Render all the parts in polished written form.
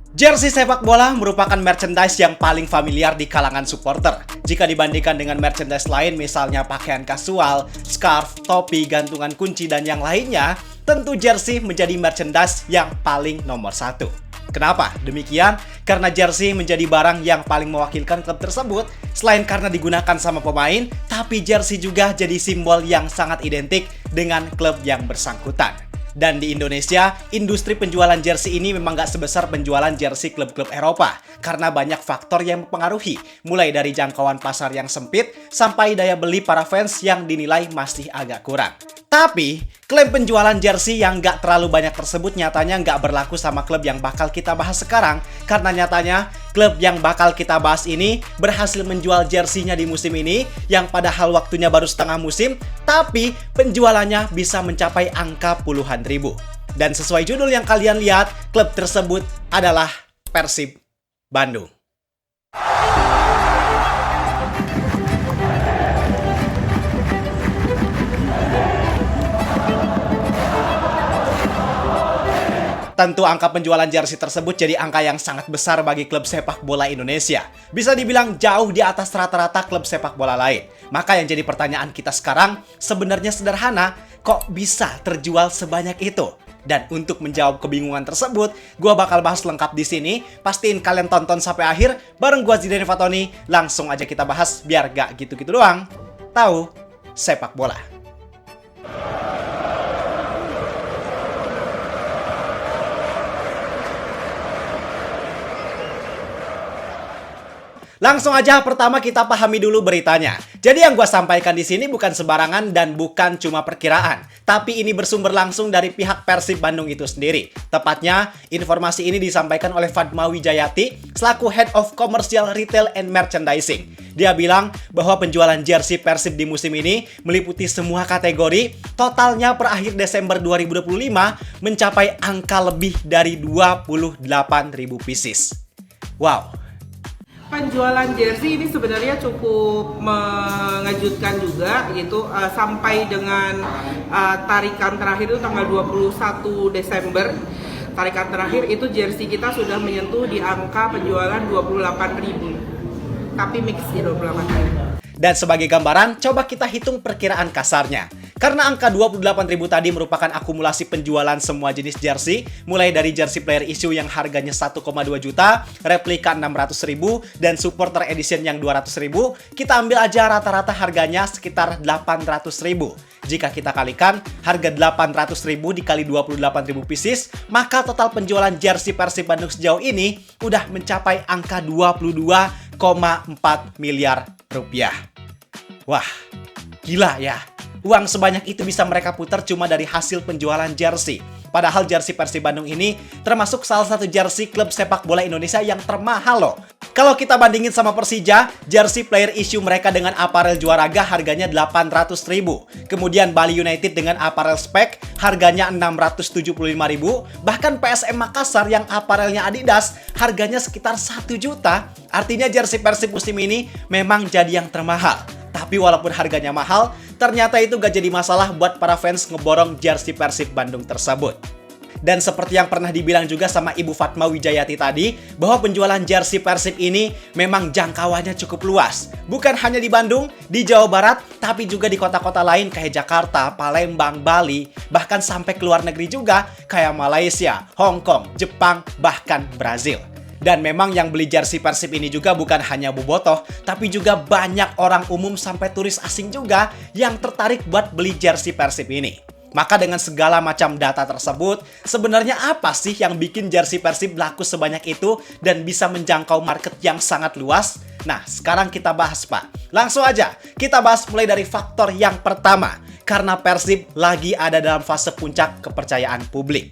Jersey sepak bola merupakan merchandise yang paling familiar di kalangan supporter. Jika dibandingkan dengan merchandise lain misalnya pakaian kasual, scarf, topi, gantungan kunci, dan yang lainnya, tentu jersey menjadi merchandise yang paling nomor satu. Kenapa? Demikian, karena jersey menjadi barang yang paling mewakilkan klub tersebut. Selain karena digunakan sama pemain, tapi jersey juga jadi simbol yang sangat identik dengan klub yang bersangkutan. Dan di Indonesia, industri penjualan jersey ini memang gak sebesar penjualan jersey klub-klub Eropa karena banyak faktor yang mempengaruhi, mulai dari jangkauan pasar yang sempit sampai daya beli para fans yang dinilai masih agak kurang. Tapi, klaim penjualan jersey yang gak terlalu banyak tersebut nyatanya gak berlaku sama klub yang bakal kita bahas sekarang, karena nyatanya klub yang bakal kita bahas ini berhasil menjual jersey-nya di musim ini yang padahal waktunya baru setengah musim, tapi penjualannya bisa mencapai angka puluhan ribu. Dan sesuai judul yang kalian lihat, klub tersebut adalah Persib Bandung. Tentu angka penjualan jersey tersebut jadi angka yang sangat besar bagi klub sepak bola Indonesia. Bisa dibilang jauh di atas rata-rata klub sepak bola lain. Maka yang jadi pertanyaan kita sekarang sebenarnya sederhana, kok bisa terjual sebanyak itu? Dan untuk menjawab kebingungan tersebut, gua bakal bahas lengkap di sini. Pastiin kalian tonton sampai akhir bareng gua Zidane Fatoni. Langsung aja kita bahas biar gak gitu-gitu doang. Tahu sepak bola. Langsung aja pertama kita pahami dulu beritanya. Jadi yang gue sampaikan di sini bukan sembarangan dan bukan cuma perkiraan, tapi ini bersumber langsung dari pihak Persib Bandung itu sendiri. Tepatnya, informasi ini disampaikan oleh Fatma Wijayati selaku Head of Commercial Retail and Merchandising. Dia bilang bahwa penjualan jersey Persib di musim ini meliputi semua kategori, totalnya per akhir Desember 2025 mencapai angka lebih dari 28.000 pieces. Wow. Penjualan jersey ini sebenarnya cukup mengejutkan juga gitu, sampai dengan tarikan terakhir itu tanggal 21 Desember. Tarikan terakhir itu jersey kita sudah menyentuh di angka penjualan 28.000. Tapi mix di 28.000. Dan sebagai gambaran, coba kita hitung perkiraan kasarnya. Karena angka 28.000 tadi merupakan akumulasi penjualan semua jenis jersey, mulai dari jersey player issue yang harganya 1,2 juta, replika 600.000, dan supporter edition yang 200.000, kita ambil aja rata-rata harganya sekitar 800.000. Jika kita kalikan harga 800.000 dikali 28.000 pieces, maka total penjualan jersey Persib Bandung sejauh ini udah mencapai angka 22,4 miliar rupiah. Wah, gila ya. Uang sebanyak itu bisa mereka putar cuma dari hasil penjualan jersey. Padahal jersey Persib Bandung ini termasuk salah satu jersey klub sepak bola Indonesia yang termahal loh. Kalau kita bandingin sama Persija, jersey player issue mereka dengan aparel Juaraga harganya 800.000. Kemudian Bali United dengan aparel spek harganya 675.000. Bahkan PSM Makassar yang aparelnya Adidas harganya sekitar 1 juta. Artinya jersey Persib musim ini memang jadi yang termahal. Tapi walaupun harganya mahal, ternyata itu gak jadi masalah buat para fans ngeborong jersey Persib Bandung tersebut. Dan seperti yang pernah dibilang juga sama Ibu Fatma Wijayati tadi, bahwa penjualan jersey Persib ini memang jangkauannya cukup luas. Bukan hanya di Bandung, di Jawa Barat, tapi juga di kota-kota lain kayak Jakarta, Palembang, Bali, bahkan sampai ke luar negeri juga kayak Malaysia, Hong Kong, Jepang, bahkan Brazil. Dan memang yang beli jersey Persib ini juga bukan hanya bobotoh, tapi juga banyak orang umum sampai turis asing juga yang tertarik buat beli jersey Persib ini. Maka dengan segala macam data tersebut, sebenarnya apa sih yang bikin jersey Persib laku sebanyak itu dan bisa menjangkau market yang sangat luas? Nah, sekarang kita bahas, Pak. Langsung aja, kita bahas mulai dari faktor yang pertama. Karena Persib lagi ada dalam fase puncak kepercayaan publik.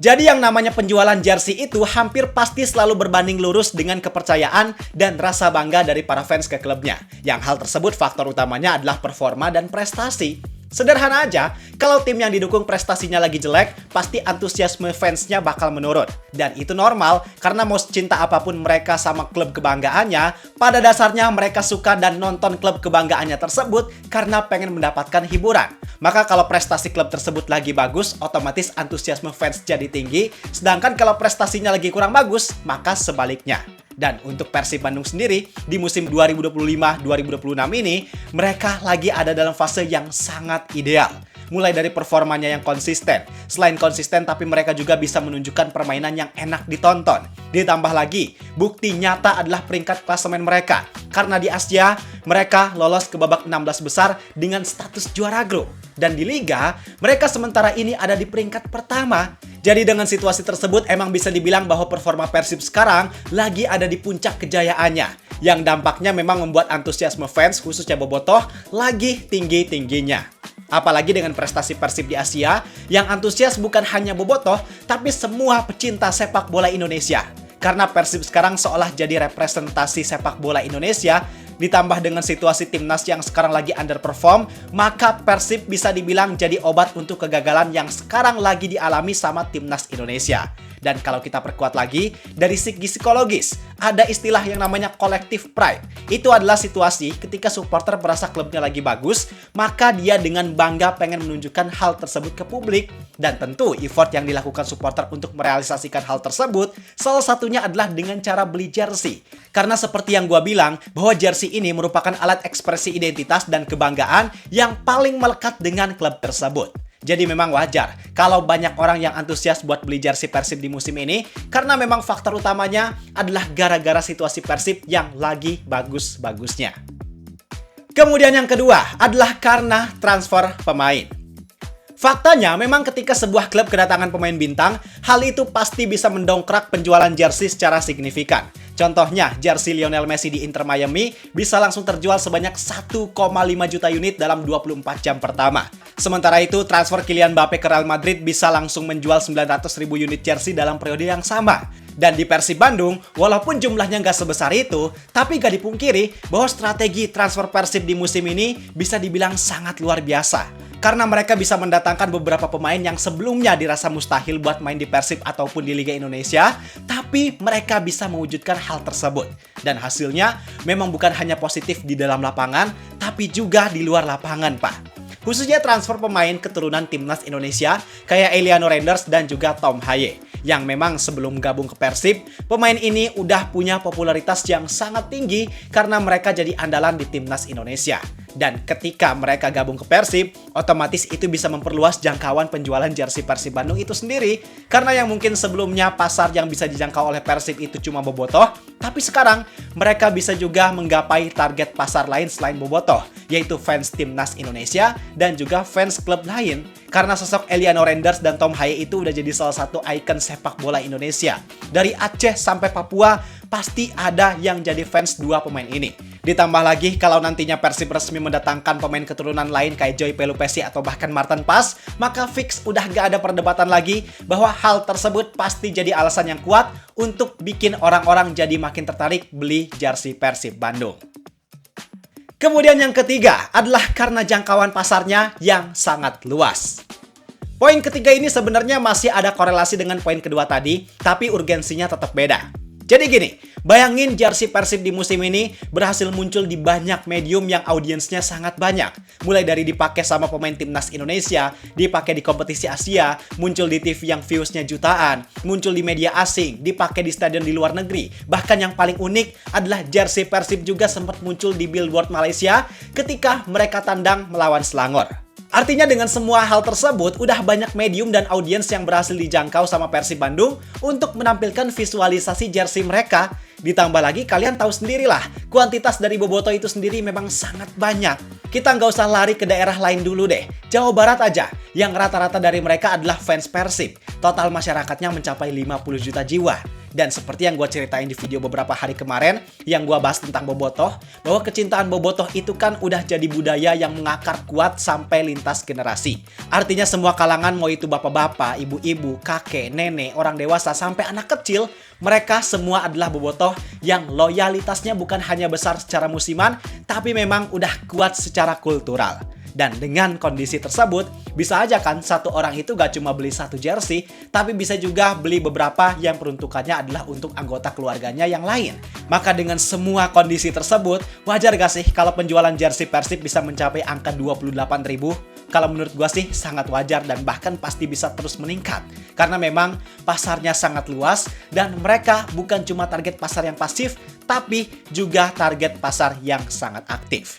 Jadi yang namanya penjualan jersey itu hampir pasti selalu berbanding lurus dengan kepercayaan dan rasa bangga dari para fans ke klubnya. Yang hal tersebut faktor utamanya adalah performa dan prestasi. Sederhana aja, kalau tim yang didukung prestasinya lagi jelek, pasti antusiasme fansnya bakal menurun. Dan itu normal, karena mau cinta apapun mereka sama klub kebanggaannya, pada dasarnya mereka suka dan nonton klub kebanggaannya tersebut karena pengen mendapatkan hiburan. Maka kalau prestasi klub tersebut lagi bagus, otomatis antusiasme fans jadi tinggi, sedangkan kalau prestasinya lagi kurang bagus, maka sebaliknya. Dan untuk Persib Bandung sendiri, di musim 2025-2026 ini, mereka lagi ada dalam fase yang sangat ideal. Mulai dari performanya yang konsisten. Selain konsisten, tapi mereka juga bisa menunjukkan permainan yang enak ditonton. Ditambah lagi, bukti nyata adalah peringkat klasemen mereka. Karena di Asia, mereka lolos ke babak 16 besar dengan status juara grup. Dan di Liga, mereka sementara ini ada di peringkat pertama. Jadi dengan situasi tersebut emang bisa dibilang bahwa performa Persib sekarang lagi ada di puncak kejayaannya. Yang dampaknya memang membuat antusiasme fans, khususnya bobotoh, lagi tinggi-tingginya. Apalagi dengan prestasi Persib di Asia, yang antusias bukan hanya bobotoh, tapi semua pecinta sepak bola Indonesia. Karena Persib sekarang seolah jadi representasi sepak bola Indonesia, ditambah dengan situasi timnas yang sekarang lagi underperform, maka Persib bisa dibilang jadi obat untuk kegagalan yang sekarang lagi dialami sama timnas Indonesia. Dan kalau kita perkuat lagi, dari segi psikologis, ada istilah yang namanya collective pride. Itu adalah situasi ketika supporter merasa klubnya lagi bagus, maka dia dengan bangga pengen menunjukkan hal tersebut ke publik. Dan tentu effort yang dilakukan supporter untuk merealisasikan hal tersebut, salah satunya adalah dengan cara beli jersey. Karena seperti yang gua bilang, bahwa jersey ini merupakan alat ekspresi identitas dan kebanggaan yang paling melekat dengan klub tersebut. Jadi memang wajar kalau banyak orang yang antusias buat beli jersey Persib di musim ini, karena memang faktor utamanya adalah gara-gara situasi Persib yang lagi bagus-bagusnya. Kemudian yang kedua adalah karena transfer pemain. Faktanya memang ketika sebuah klub kedatangan pemain bintang, hal itu pasti bisa mendongkrak penjualan jersey secara signifikan. Contohnya, jersey Lionel Messi di Inter Miami bisa langsung terjual sebanyak 1,5 juta unit dalam 24 jam pertama. Sementara itu, transfer Kylian Mbappe ke Real Madrid bisa langsung menjual 900.000 unit jersey dalam periode yang sama. Dan di Persib Bandung, walaupun jumlahnya nggak sebesar itu, tapi nggak dipungkiri bahwa strategi transfer Persib di musim ini bisa dibilang sangat luar biasa. Karena mereka bisa mendatangkan beberapa pemain yang sebelumnya dirasa mustahil buat main di Persib ataupun di Liga Indonesia, tapi mereka bisa mewujudkan hal tersebut. Dan hasilnya memang bukan hanya positif di dalam lapangan, tapi juga di luar lapangan, Pak. Khususnya transfer pemain keturunan timnas Indonesia kayak Eliano Renders dan juga Tom Haye. Yang memang sebelum gabung ke Persib, pemain ini udah punya popularitas yang sangat tinggi karena mereka jadi andalan di timnas Indonesia. Dan ketika mereka gabung ke Persib, otomatis itu bisa memperluas jangkauan penjualan jersey Persib Bandung itu sendiri. Karena yang mungkin sebelumnya pasar yang bisa dijangkau oleh Persib itu cuma bobotoh, tapi sekarang mereka bisa juga menggapai target pasar lain selain bobotoh, yaitu fans timnas Indonesia dan juga fans klub lain. Karena sosok Eliano Renders dan Tom Haye itu udah jadi salah satu ikon sepak bola Indonesia. Dari Aceh sampai Papua, pasti ada yang jadi fans dua pemain ini. Ditambah lagi kalau nantinya Persib resmi mendatangkan pemain keturunan lain kayak Joy Pelupesi atau bahkan Martin Paes, maka fix udah gak ada perdebatan lagi bahwa hal tersebut pasti jadi alasan yang kuat untuk bikin orang-orang jadi makin tertarik beli jersey Persib Bandung. Kemudian yang ketiga adalah karena jangkauan pasarnya yang sangat luas. Poin ketiga ini sebenarnya masih ada korelasi dengan poin kedua tadi, tapi urgensinya tetap beda. Jadi gini, bayangin jersey Persib di musim ini berhasil muncul di banyak medium yang audiensnya sangat banyak. Mulai dari dipakai sama pemain timnas Indonesia, dipakai di kompetisi Asia, muncul di TV yang viewsnya jutaan, muncul di media asing, dipakai di stadion di luar negeri. Bahkan yang paling unik adalah jersey Persib juga sempat muncul di billboard Malaysia ketika mereka tandang melawan Selangor. Artinya dengan semua hal tersebut, udah banyak medium dan audiens yang berhasil dijangkau sama Persib Bandung untuk menampilkan visualisasi jersey mereka. Ditambah lagi kalian tahu sendirilah, kuantitas dari bobotoh itu sendiri memang sangat banyak. Kita nggak usah lari ke daerah lain dulu deh. Jawa Barat aja, yang rata-rata dari mereka adalah fans Persib. Total masyarakatnya mencapai 50 juta jiwa. Dan seperti yang gue ceritain di video beberapa hari kemarin, yang gue bahas tentang bobotoh, bahwa kecintaan bobotoh itu kan udah jadi budaya yang mengakar kuat sampai lintas generasi. Artinya semua kalangan, mau itu bapak-bapak, ibu-ibu, kakek, nenek, orang dewasa, sampai anak kecil, mereka semua adalah bobotoh yang loyalitasnya bukan hanya besar secara musiman, tapi memang udah kuat secara kultural. Dan dengan kondisi tersebut, bisa aja kan satu orang itu gak cuma beli satu jersey, tapi bisa juga beli beberapa yang peruntukannya adalah untuk anggota keluarganya yang lain. Maka dengan semua kondisi tersebut, wajar gak sih kalau penjualan jersey Persib bisa mencapai angka 28.000? Kalau menurut gua sih sangat wajar dan bahkan pasti bisa terus meningkat. Karena memang pasarnya sangat luas dan mereka bukan cuma target pasar yang pasif, tapi juga target pasar yang sangat aktif.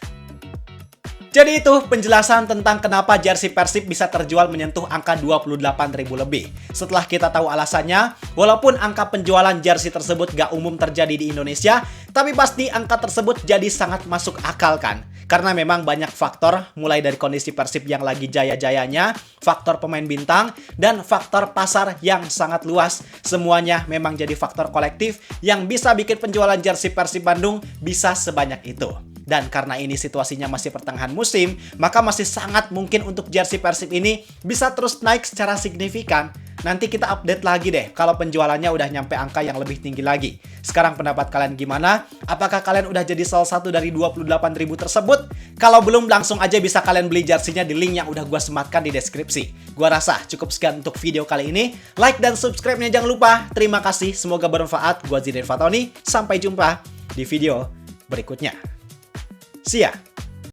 Jadi itu penjelasan tentang kenapa jersey Persib bisa terjual menyentuh angka 28.000 lebih. Setelah kita tahu alasannya, walaupun angka penjualan jersey tersebut gak umum terjadi di Indonesia, tapi pasti angka tersebut jadi sangat masuk akal kan? Karena memang banyak faktor, mulai dari kondisi Persib yang lagi jaya-jayanya, faktor pemain bintang, dan faktor pasar yang sangat luas. Semuanya memang jadi faktor kolektif yang bisa bikin penjualan jersey Persib Bandung bisa sebanyak itu. Dan karena ini situasinya masih pertengahan musim, maka masih sangat mungkin untuk jersey Persib ini bisa terus naik secara signifikan. Nanti kita update lagi deh kalau penjualannya udah nyampe angka yang lebih tinggi lagi. Sekarang pendapat kalian gimana? Apakah kalian udah jadi salah satu dari 28.000 tersebut? Kalau belum, langsung aja bisa kalian beli jersey-nya di link yang udah gua sematkan di deskripsi. Gua rasa cukup sekian untuk video kali ini. Like dan subscribe-nya jangan lupa. Terima kasih, semoga bermanfaat. Gua Zidane Fatoni, sampai jumpa di video berikutnya. See ya!